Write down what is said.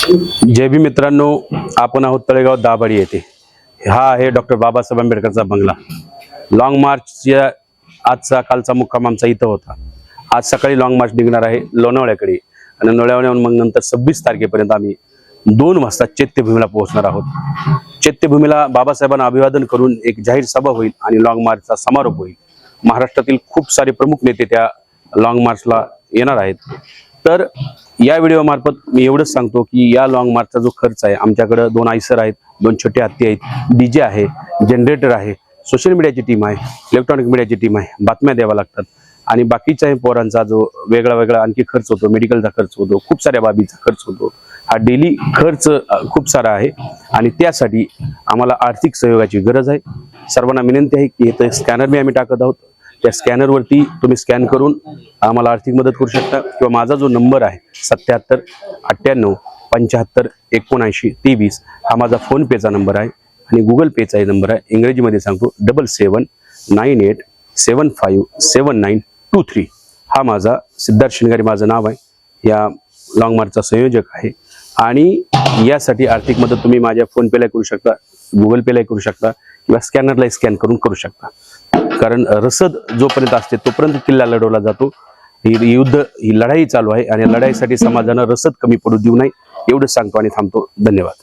जय भीम मित्रांनो, आपण आहोत तळेगाव दाभाडी येथे। हा आहे डॉक्टर बाबासाहेब आंबेडकरचा बंगला। लॉंग मार्चच्या आजचा कालचा मुक्काम आमचा इथं होता। आज सकाळी लॉंग मार्च निघणार आहे लोणावळ्याकडे आणि लोणावळ्याहून मग नंतर 26 तारखेपर्यंत आम्ही 2 वाजता चैत्यभूमीला पोहोचणार आहोत। चैत्यभूमीला बाबासाहेबांना अभिवादन करून एक जाहीर सभा होईल आणि लॉंग मार्चचा समारोप होईल। महाराष्ट्रातील खूप सारे प्रमुख नेते त्या लॉंग मार्चला येणार आहेत। तर या व्हिडिओ मार्फत मी एवढंच सांगतो की या लॉंग मार्चचा जो खर्च आहे, आमच्याकडे 2 आयसर आहेत, 2 छोटे हत्ती आहेत, डीजे आहे, जनरेटर आहे, सोशल मीडियाची टीम आहे, इलेक्ट्रॉनिक मीडियाची टीम आहे, बातम्या द्याव्या लागतात आणि बाकीच्या पोरांचा जो वेगळा आणखी खर्च होतो, मेडिकलचा खर्च होतो, खूप साऱ्या बाबीचा खर्च होतो। हा डेली खर्च खूप सारा आहे आणि त्यासाठी आम्हाला आर्थिक सहयोगाची गरज आहे। सर्वांना विनंती आहे की इथे स्कॅनर मी आम्ही टाकत आहोत, त्या स्कॅनरवरती तुम्ही स्कॅन करून आम्हाला आर्थिक मदत करू शकता किंवा माझा जो नंबर आहे 77 98 75 79 23 हा माझा फोन पेचा नंबर आहे आणि गुगल पेचा नंबर आहे। इंग्रजीमध्ये सांगतो 7798757923 हा माझा सिद्धार्थ शिंगारे माझं नाव आहे। या लॉंग मार्चचा संयोजक आहे आणि यासाठी आर्थिक मदत तुम्ही माझ्या फोन पेला करू शकता, गुगल पेला करू शकता किंवा स्कॅनरला स्कॅन करून करू शकता। कारण रसद जोपर्यंत असते तोपर्यंत किल्ला लढवला जातो। ही लढाई चालू आहे आणि लढाईसाठी समाजानं रसद कमी पडू देऊ नये एवढंच सांगतो आणि थांबतो। धन्यवाद।